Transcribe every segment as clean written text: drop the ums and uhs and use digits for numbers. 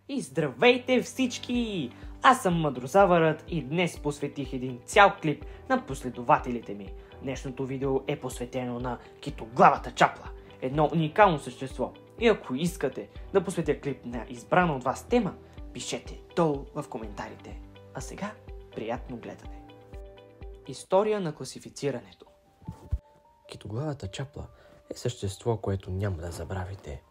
И здравейте всички! Аз съм Мъдрозавърът и днес посветих един цял клип на последователите ми. Днешното видео е посветено на китоглавата чапла, едно уникално същество. И ако искате да посветя клип на избрана от вас тема, пишете долу в коментарите. А сега, приятно гледане! История на класифицирането. Китоглавата чапла е същество, което няма да забравите.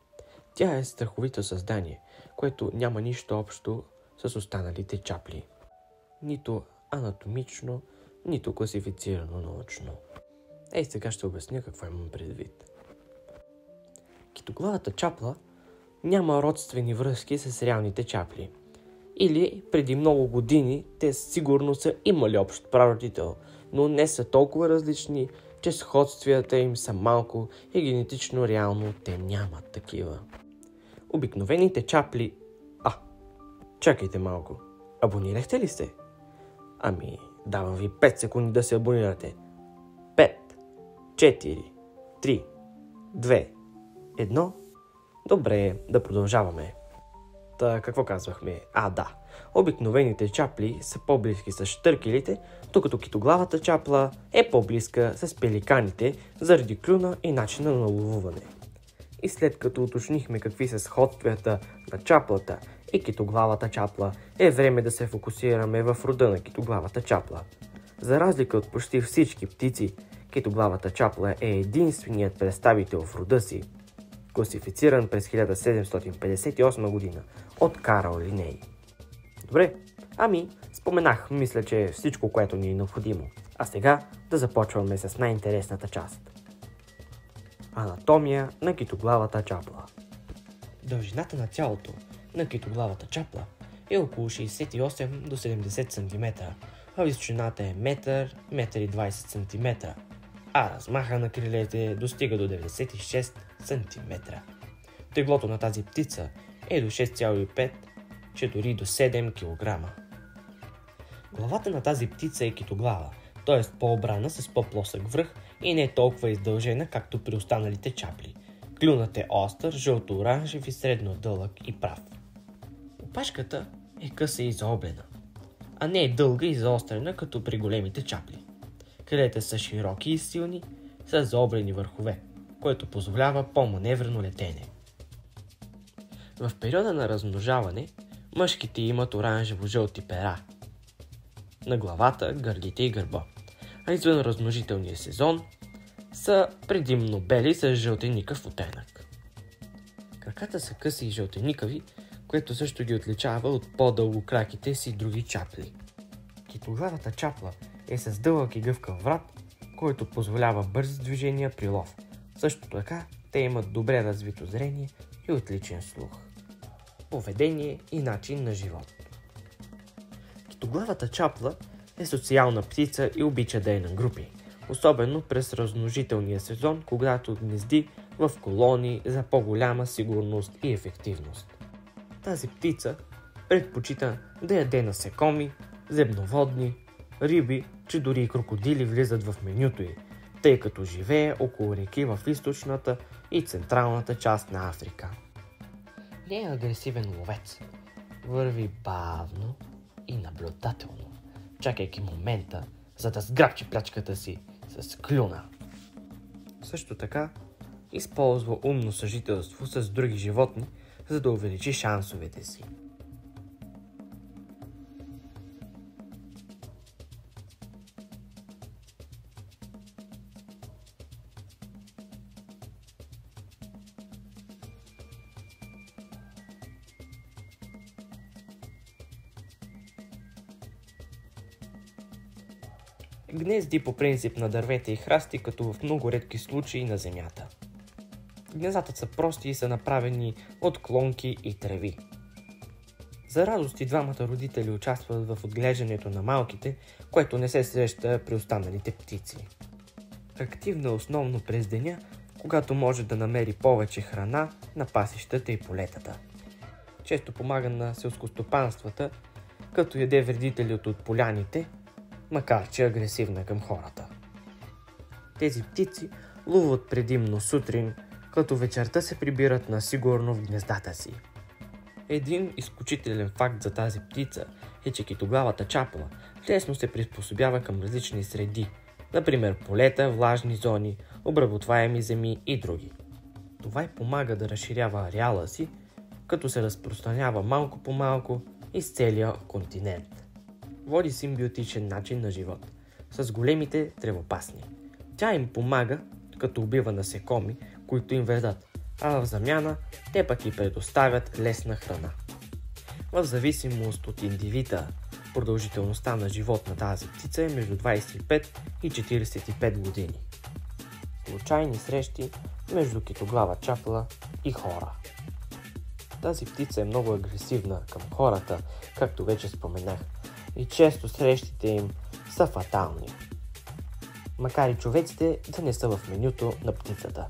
Тя е страховито създание, което няма нищо общо с останалите чапли. Нито анатомично, нито класифицирано научно. Ей, сега ще обясня какво имам предвид. Китоглавата чапла няма родствени връзки с реалните чапли. Или преди много години те сигурно са имали общ прародител, но не са толкова различни, че сходствията им са малко и генетично реално те нямат такива. Обикновените чапли... Чакайте малко. Абонирахте ли сте? Давам ви 5 секунди да се абонирате. 5, 4, 3, 2, 1. Добре, да продължаваме. Какво казвахме? Да. Обикновените чапли са по-близки с щъркелите, докато китоглавата чапла е по-близка с пеликаните заради клюна и начина на ловуване. И след като уточнихме какви са сходствията на чаплата и китоглавата чапла, е време да се фокусираме в рода на китоглавата чапла. За разлика от почти всички птици, китоглавата чапла е единственият представител в рода си, класифициран през 1758 година от Карл Линей. Добре, споменах, мисля, че всичко, което ни е необходимо. А сега да започваме с най-интересната част. Анатомия на китоглавата чапла. Дължината на тялото на китоглавата чапла е около 68 до 70 см, а височината е 1 – 1,20 см, а размаха на крилете достига до 96 см. Теглото на тази птица е до 6,5, че дори до 7 кг. Главата на тази птица е китоглава, т.е. по-обрана с по-плосък връх и не е толкова издължена, както при останалите чапли. Клюнът е остър, жълто-оранжев и средно дълъг и прав. Опашката е къса и заоблена, а не е дълга и заострена, като при големите чапли. Крилете са широки и силни, с заоблени върхове, което позволява по-маневрено летене. В периода на размножаване, мъжките имат оранжево-жълти пера на главата, гърдите и гърба, а извън размножителния сезон са предимно бели с жълтеникав оттенък. Краката са къси и жълтеникави, което също ги отличава от по-дългокраките си други чапли. Китоглавата чапла е с дълъг и гъвкав врат, който позволява бързи движения при лов. Също така, те имат добре развито зрение и отличен слух, поведение и начин на живот. Китоглавата чапла е социална птица и обича да е на групи, особено през размножителния сезон, когато гнезди в колонии за по-голяма сигурност и ефективност. Тази птица предпочита да яде насекоми, земноводни, риби, че дори и крокодили влизат в менюто й, тъй като живее около реки в източната и централната част на Африка. Не е агресивен ловец. Върви бавно и наблюдателно, чакайки момента, за да сграбчи плячката си с клюна. Също така, използва умно съжителство с други животни, за да увеличи шансовете си. Гнезди по принцип на дървета и храсти, като в много редки случаи на земята. Гнездата са прости и са направени от клонки и треви. За радост и двамата родители участват в отглеждането на малките, което не се среща при останалите птици. Активна основно през деня, когато може да намери повече храна на пасищата и полетата. Често помага на селскостопанствата, като яде вредители от поляните, макар че е агресивна към хората. Тези птици ловуват предимно сутрин, като вечерта се прибират насигурно в гнездата си. Един изключителен факт за тази птица е, че китоглавата чапла лесно се приспособява към различни среди, например полета, влажни зони, обработваеми земи и други. Това й помага да разширява ареала си, като се разпространява малко по малко из целия континент. Води симбиотичен начин на живот с големите тревопасни. Тя им помага, като убива насекоми, които им вредят, а в замяна те пък й предоставят лесна храна. В зависимост от индивида, продължителността на живот на тази птица е между 25 и 45 години. Случайни срещи между китоглава чапла и хора. Тази птица е много агресивна към хората, както вече споменах, и често срещите им са фатални. Макар и човеците да не са в менюто на птицата.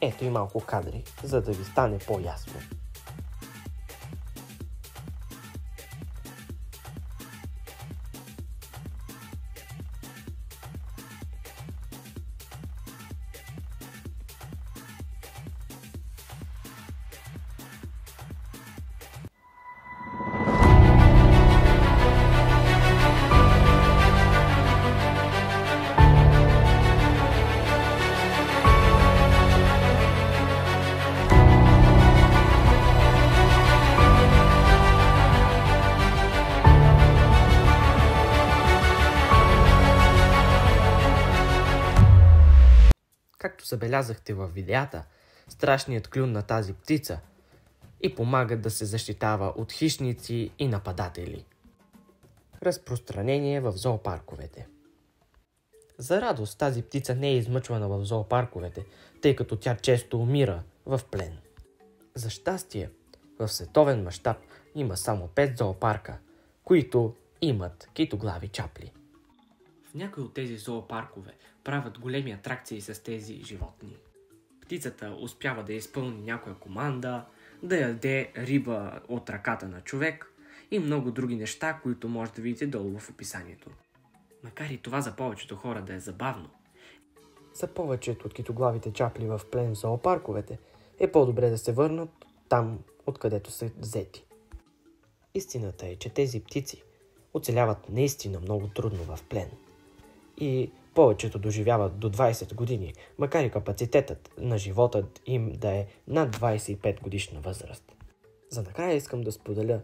Ето и малко кадри, за да ви стане по-ясно. Както забелязахте във видеята, страшният клюн на тази птица и помага да се защитава от хищници и нападатели. Разпространение в зоопарковете. За радост тази птица не е измъчвана в зоопарковете, тъй като тя често умира в плен. За щастие, в световен мащаб има само 5 зоопарка, които имат китоглави чапли. В някои от тези зоопаркове правят големи атракции с тези животни. Птицата успява да изпълни някоя команда, да яде риба от ръката на човек и много други неща, които може да видите долу в описанието. Макар и това за повечето хора да е забавно, за повечето от китоглавите чапли в плен в зоопарковете е по-добре да се върнат там, откъдето са взети. Истината е, че тези птици оцеляват наистина много трудно в плен. И повечето доживяват до 20 години, макар и капацитетът на живота им да е над 25 годишна възраст. За накрая искам да споделя,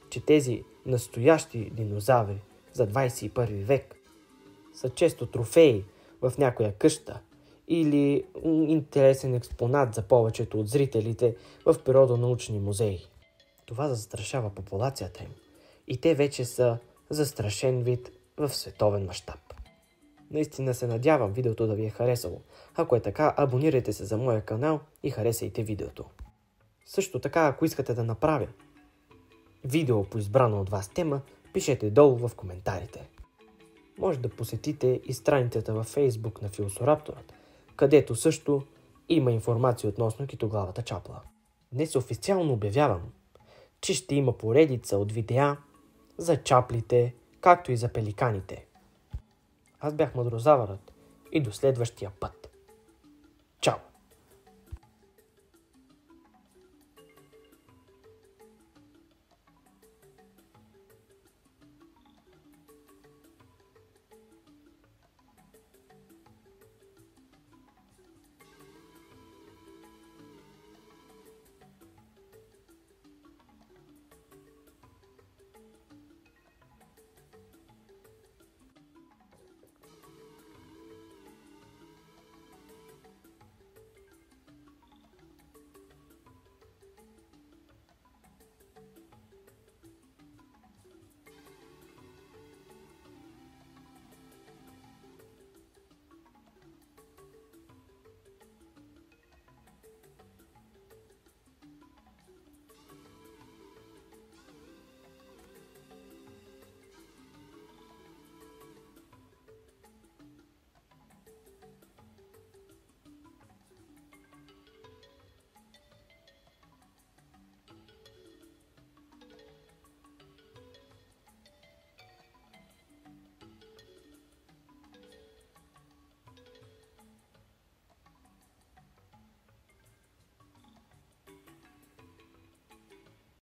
че тези настоящи динозаври за 21 век са често трофеи в някоя къща или интересен експонат за повечето от зрителите в природонаучни музеи. Това застрашава популацията им и те вече са застрашен вид в световен мащаб. Наистина се надявам видеото да ви е харесало. Ако е така, абонирайте се за моя канал и харесайте видеото. Също така, ако искате да направя видео по избрана от вас тема, пишете долу в коментарите. Може да посетите и страницата във Facebook на Филосорапторът, където също има информация относно китоглавата чапла. Днес официално обявявам, че ще има поредица от видеа за чаплите, както и за пеликаните. Аз бях Мъдрозавърът и до следващия път. Чао!